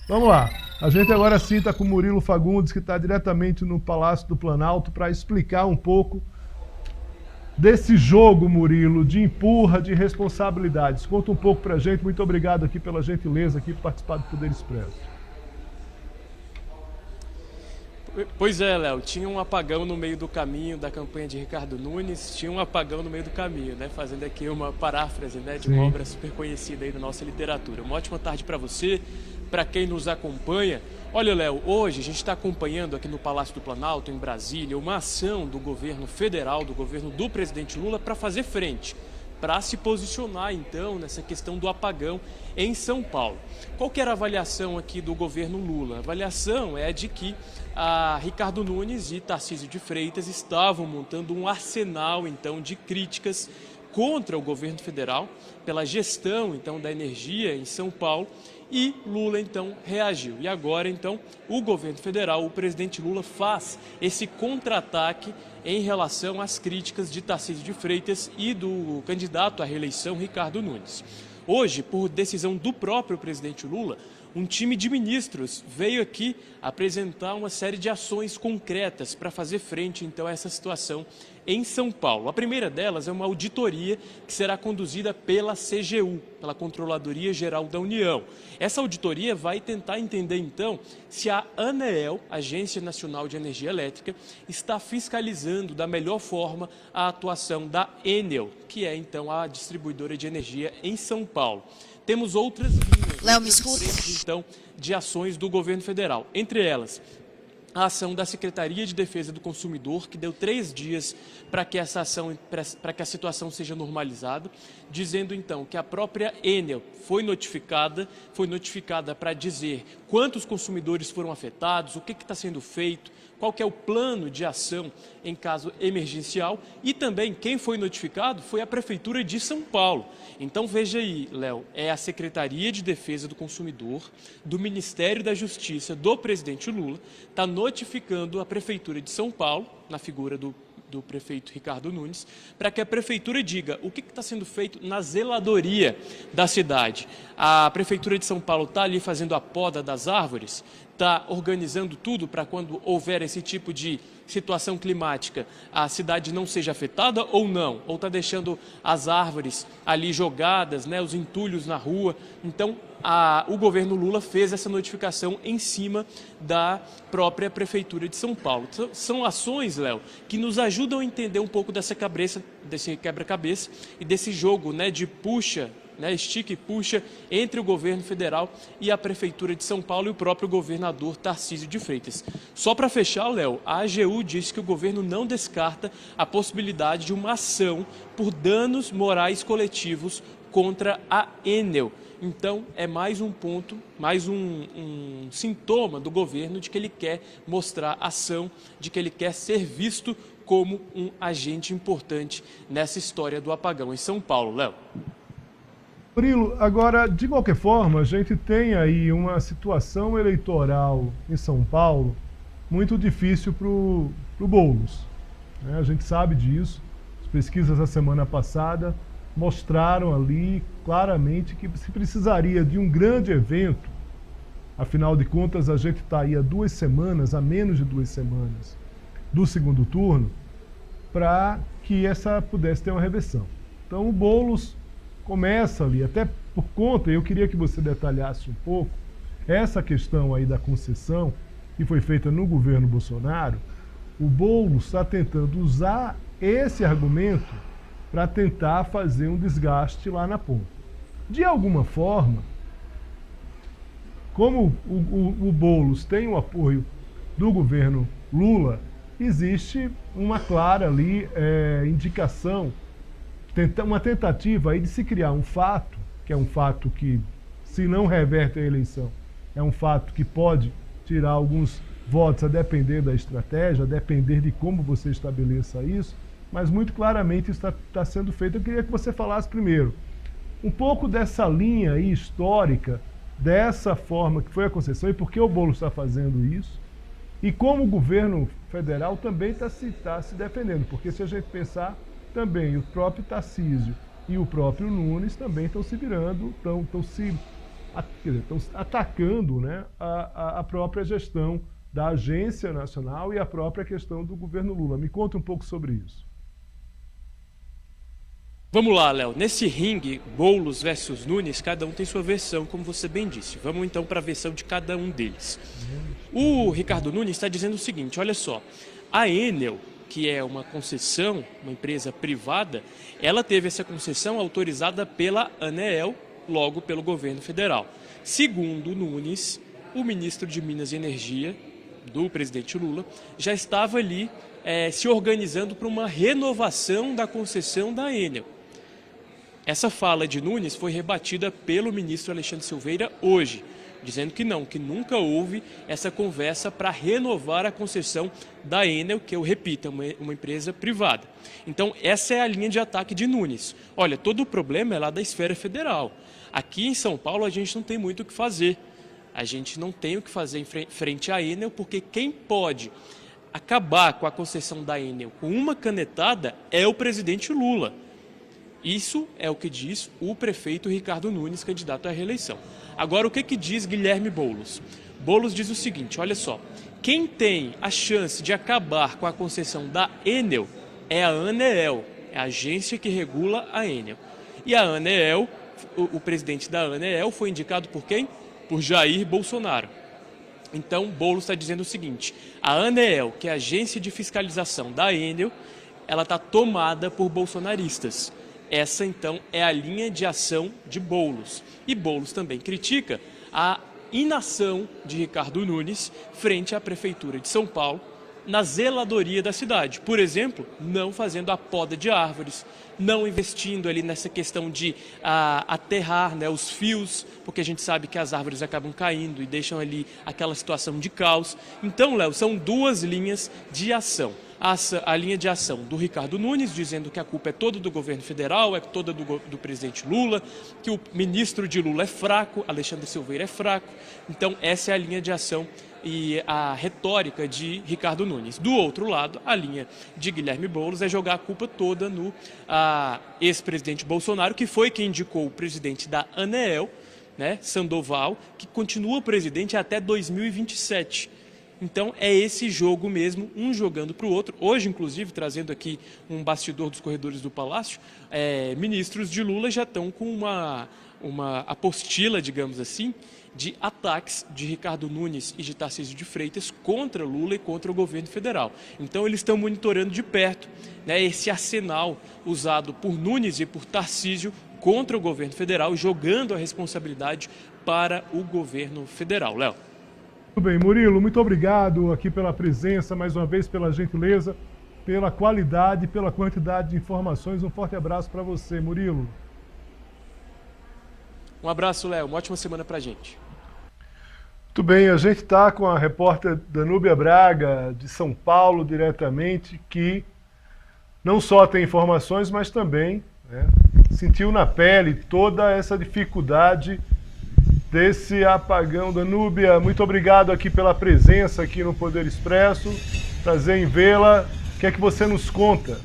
Vamos lá. A gente agora sim está com o Murilo Fagundes, que está diretamente no Palácio do Planalto, para explicar um pouco desse jogo, Murilo, de empurra, de responsabilidades. Conta um pouco para a gente. Muito obrigado aqui pela gentileza aqui por participar do Poder Expresso. Pois é, Léo, tinha um apagão no meio do caminho da campanha de Ricardo Nunes, tinha um apagão no meio do caminho, né? Fazendo aqui uma paráfrase, né, de uma obra super conhecida aí da nossa literatura. Uma ótima tarde para você, para quem nos acompanha. Olha, Léo, hoje a gente está acompanhando aqui no Palácio do Planalto, em Brasília, uma ação do governo federal, do governo do presidente Lula, para fazer frente, para se posicionar, então, nessa questão do apagão em São Paulo. Qual que era a avaliação aqui do governo Lula? A avaliação é de que Ricardo Nunes e Tarcísio de Freitas estavam montando um arsenal, então, de críticas contra o governo federal pela gestão, então, da energia em São Paulo. E Lula, então, reagiu. E agora, então, o governo federal, o presidente Lula, faz esse contra-ataque em relação às críticas de Tarcísio de Freitas e do candidato à reeleição, Ricardo Nunes. Hoje, por decisão do próprio presidente Lula, um time de ministros veio aqui apresentar uma série de ações concretas para fazer frente, então, a essa situação em São Paulo. A primeira delas é uma auditoria que será conduzida pela CGU, pela Controladoria Geral da União. Essa auditoria vai tentar entender, então, se a ANEEL, Agência Nacional de Energia Elétrica, está fiscalizando da melhor forma a atuação da Enel, que é, então, a distribuidora de energia em São Paulo. Temos outras linhas, Léo, me escuta? então, de ações do governo federal. Entre elas, a ação da Secretaria de Defesa do Consumidor, que deu 3 dias para que essa ação, para que a situação seja normalizada, dizendo então que a própria Enel foi notificada para dizer quantos consumidores foram afetados, o que está sendo feito, qual que é o plano de ação em caso emergencial, e também quem foi notificado foi a Prefeitura de São Paulo. Então veja aí, Léo, é a Secretaria de Defesa do Consumidor, do Ministério da Justiça, do presidente Lula, está notificando a Prefeitura de São Paulo, na figura do prefeito Ricardo Nunes, para que a prefeitura diga o que está sendo feito na zeladoria da cidade. A Prefeitura de São Paulo está ali fazendo a poda das árvores, está organizando tudo para quando houver esse tipo de situação climática, a cidade não seja afetada ou não? Ou está deixando as árvores ali jogadas, né, os entulhos na rua? Então, o governo Lula fez essa notificação em cima da própria Prefeitura de São Paulo. São ações, Léo, que nos ajudam a entender um pouco desse quebra-cabeça e desse jogo, né, de puxa, né, estica e puxa entre o governo federal e a Prefeitura de São Paulo e o próprio governador Tarcísio de Freitas. Só para fechar, Léo, a AGU disse que o governo não descarta a possibilidade de uma ação por danos morais coletivos contra a Enel. Então, é mais um ponto, mais um sintoma do governo de que ele quer mostrar ação, de que ele quer ser visto como um agente importante nessa história do apagão em São Paulo. Léo. Murilo, agora, de qualquer forma, a gente tem aí uma situação eleitoral em São Paulo muito difícil para o Boulos, né? A gente sabe disso. As pesquisas da semana passada mostraram ali claramente que se precisaria de um grande evento. Afinal de contas, a gente está aí há 2 semanas, há menos de 2 semanas do segundo turno, para que essa pudesse ter uma reversão. Então o Boulos começa ali, até por conta, eu queria que você detalhasse um pouco essa questão aí da concessão que foi feita no governo Bolsonaro. O Boulos está tentando usar esse argumento para tentar fazer um desgaste lá na ponta. De alguma forma, como o Boulos tem o apoio do governo Lula, existe uma clara ali indicação, uma tentativa aí de se criar um fato, que é um fato que, se não reverte a eleição, é um fato que pode tirar alguns votos a depender da estratégia, a depender de como você estabeleça isso, mas muito claramente isso está sendo feito. Eu queria que você falasse primeiro um pouco dessa linha aí histórica, dessa forma que foi a concessão e por que o Boulos está fazendo isso, e como o governo federal também está se defendendo, porque se a gente pensar, também o próprio Tarcísio e o próprio Nunes também estão se virando, estão se estão atacando, né, a própria gestão da Agência Nacional e a própria questão do governo Lula. Me conta um pouco sobre isso. Vamos lá, Léo. Nesse ringue, Boulos versus Nunes, cada um tem sua versão, como você bem disse. Vamos então para a versão de cada um deles. O Ricardo Nunes está dizendo o seguinte, olha só, a Enel, que é uma concessão, uma empresa privada, ela teve essa concessão autorizada pela ANEEL, logo pelo governo federal. Segundo Nunes, o ministro de Minas e Energia, do presidente Lula, já estava ali se organizando para uma renovação da concessão da Enel. Essa fala de Nunes foi rebatida pelo ministro Alexandre Silveira hoje, dizendo que não, que nunca houve essa conversa para renovar a concessão da Enel, que eu repito, é uma empresa privada. Então, essa é a linha de ataque de Nunes. Olha, todo o problema é lá da esfera federal. Aqui em São Paulo a gente não tem muito o que fazer. A gente não tem o que fazer em frente à Enel, porque quem pode acabar com a concessão da Enel com uma canetada é o presidente Lula. Isso é o que diz o prefeito Ricardo Nunes, candidato à reeleição. Agora, o que diz Guilherme Boulos? Boulos diz o seguinte, olha só, quem tem a chance de acabar com a concessão da Enel é a ANEEL, é a agência que regula a Enel. E a ANEEL, o presidente da ANEEL foi indicado por quem? Por Jair Bolsonaro. Então, Boulos está dizendo o seguinte, a ANEEL, que é a agência de fiscalização da Enel, ela está tomada por bolsonaristas. Essa, então, é a linha de ação de Boulos. E Boulos também critica a inação de Ricardo Nunes frente à Prefeitura de São Paulo na zeladoria da cidade. Por exemplo, não fazendo a poda de árvores, não investindo ali nessa questão de aterrar, né, os fios, porque a gente sabe que as árvores acabam caindo e deixam ali aquela situação de caos. Então, Léo, são duas linhas de ação. A linha de ação do Ricardo Nunes, dizendo que a culpa é toda do governo federal, é toda do presidente Lula, que o ministro de Lula é fraco, Alexandre Silveira é fraco. Então, essa é a linha de ação e a retórica de Ricardo Nunes. Do outro lado, a linha de Guilherme Boulos é jogar a culpa toda no ex-presidente Bolsonaro, que foi quem indicou o presidente da ANEEL, né, Sandoval, que continua presidente até 2027. Então, é esse jogo mesmo, um jogando para o outro. Hoje, inclusive, trazendo aqui um bastidor dos corredores do Palácio, ministros de Lula já estão com uma apostila, digamos assim, de ataques de Ricardo Nunes e de Tarcísio de Freitas contra Lula e contra o governo federal. Então, eles estão monitorando de perto, né, esse arsenal usado por Nunes e por Tarcísio contra o governo federal, jogando a responsabilidade para o governo federal. Léo. Muito bem, Murilo, muito obrigado aqui pela presença, mais uma vez pela gentileza, pela qualidade, pela quantidade de informações. Um forte abraço para você, Murilo. Um abraço, Léo. Uma ótima semana para a gente. Muito bem, a gente está com a repórter Danúbia Braga, de São Paulo, diretamente, que não só tem informações, mas também, né, sentiu na pele toda essa dificuldade desse apagão. Danúbia, muito obrigado aqui pela presença aqui no Poder Expresso. Prazer em vê-la. O que é que você nos conta?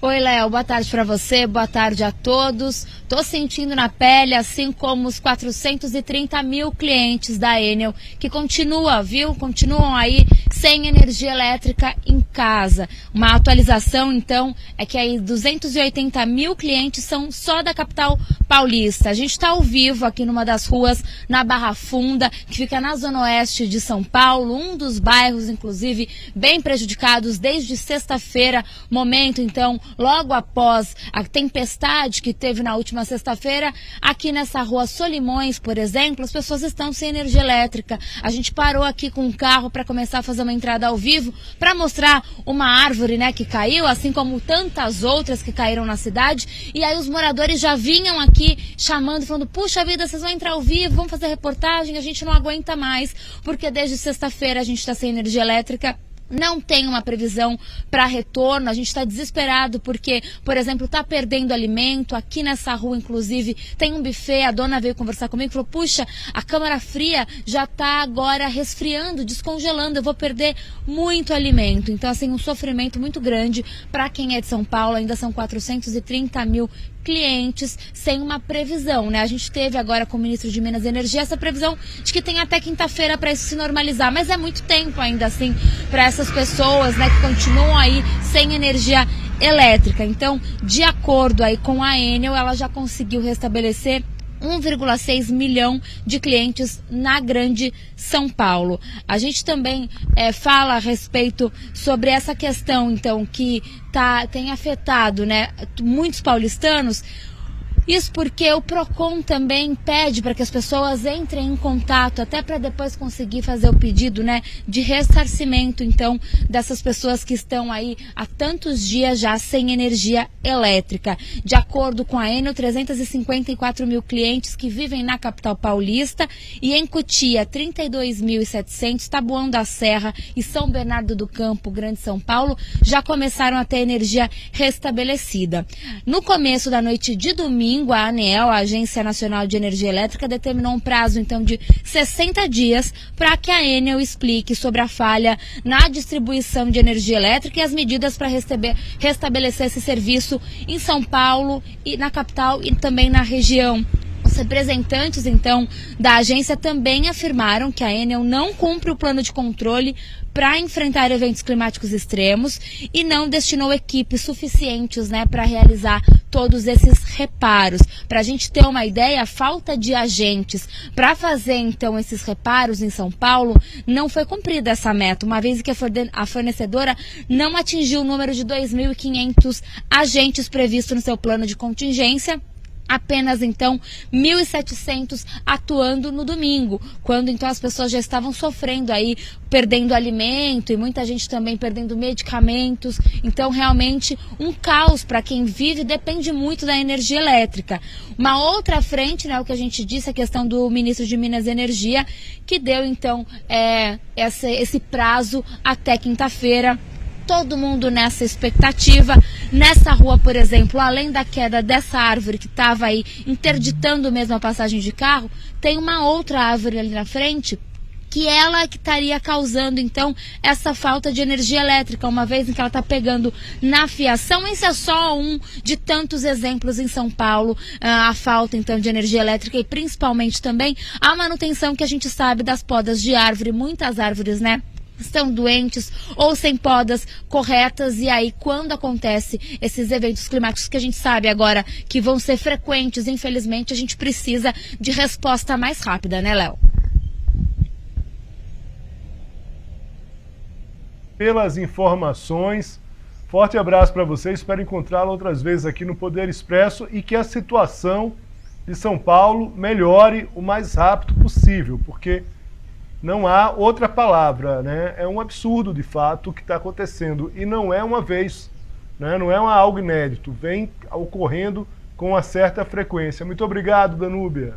Oi, Léo, boa tarde para você, boa tarde a todos. Tô sentindo na pele, assim como os 430 mil clientes da Enel, que continuam aí sem energia elétrica em casa. Uma atualização, então, é que aí 280 mil clientes são só da capital paulista. A gente está ao vivo aqui numa das ruas, na Barra Funda, que fica na zona oeste de São Paulo, um dos bairros, inclusive, bem prejudicados desde sexta-feira, momento, então, logo após a tempestade que teve na última sexta-feira, aqui nessa rua Solimões, por exemplo, as pessoas estão sem energia elétrica. A gente parou aqui com um carro para começar a fazer uma entrada ao vivo para mostrar uma árvore, né, que caiu, assim como tantas outras que caíram na cidade. E aí os moradores já vinham aqui chamando, falando: puxa vida, vocês vão entrar ao vivo, vão fazer reportagem, a gente não aguenta mais, porque desde sexta-feira a gente está sem energia elétrica. Não tem uma previsão para retorno, a gente está desesperado porque, por exemplo, está perdendo alimento. Aqui nessa rua, inclusive, tem um buffet, a dona veio conversar comigo e falou: puxa, a câmara fria já está agora resfriando, descongelando, eu vou perder muito alimento. Então, assim, um sofrimento muito grande para quem é de São Paulo. Ainda são 430 mil clientes sem uma previsão, né? A gente teve agora com o ministro de Minas e Energia essa previsão de que tem até quinta-feira para isso se normalizar, mas é muito tempo ainda assim para essas pessoas, né, que continuam aí sem energia elétrica. Então, de acordo aí com a Enel, ela já conseguiu restabelecer 1,6 milhão de clientes na Grande São Paulo. A gente também fala a respeito sobre essa questão, então, que tem afetado, né, muitos paulistanos. Isso porque o PROCON também pede para que as pessoas entrem em contato, até para depois conseguir fazer o pedido, né, de ressarcimento, então, dessas pessoas que estão aí há tantos dias já sem energia elétrica. De acordo com a Enel, 354 mil clientes que vivem na capital paulista e em Cotia, 32.700, Taboão da Serra e São Bernardo do Campo, Grande São Paulo, já começaram a ter energia restabelecida. No começo da noite de domingo, a ANEEL, a Agência Nacional de Energia Elétrica, determinou um prazo, então, de 60 dias para que a Enel explique sobre a falha na distribuição de energia elétrica e as medidas para restabelecer esse serviço em São Paulo e na capital e também na região. Os representantes, então, da agência também afirmaram que a Enel não cumpre o plano de controle para enfrentar eventos climáticos extremos e não destinou equipes suficientes, né, para realizar todos esses reparos. Para a gente ter uma ideia, a falta de agentes para fazer, então, esses reparos em São Paulo não foi cumprida essa meta, uma vez que a fornecedora não atingiu o número de 2.500 agentes previsto no seu plano de contingência. Apenas, então, 1.700 atuando no domingo, quando, então, as pessoas já estavam sofrendo aí, perdendo alimento e muita gente também perdendo medicamentos. Então, realmente, um caos para quem vive, depende muito da energia elétrica. Uma outra frente, né, o que a gente disse, a questão do ministro de Minas e Energia, que deu, então, esse prazo até quinta-feira. Todo mundo nessa expectativa. Nessa rua, por exemplo, além da queda dessa árvore que estava aí interditando mesmo a passagem de carro, tem uma outra árvore ali na frente que ela que estaria causando, então, essa falta de energia elétrica, uma vez em que ela está pegando na fiação. Esse é só um de tantos exemplos em São Paulo, a falta, então, de energia elétrica e, principalmente, também a manutenção que a gente sabe das podas de árvore. Muitas árvores, né, estão doentes ou sem podas corretas, e aí quando acontece esses eventos climáticos que a gente sabe agora que vão ser frequentes, infelizmente, a gente precisa de resposta mais rápida, né, Léo? Pelas informações, forte abraço para você, espero encontrá-lo outras vezes aqui no Poder Expresso e que a situação de São Paulo melhore o mais rápido possível, porque não há outra palavra, né? É um absurdo, de fato, o que está acontecendo. E não é uma vez, né? Não é algo inédito. Vem ocorrendo com uma certa frequência. Muito obrigado, Danúbia.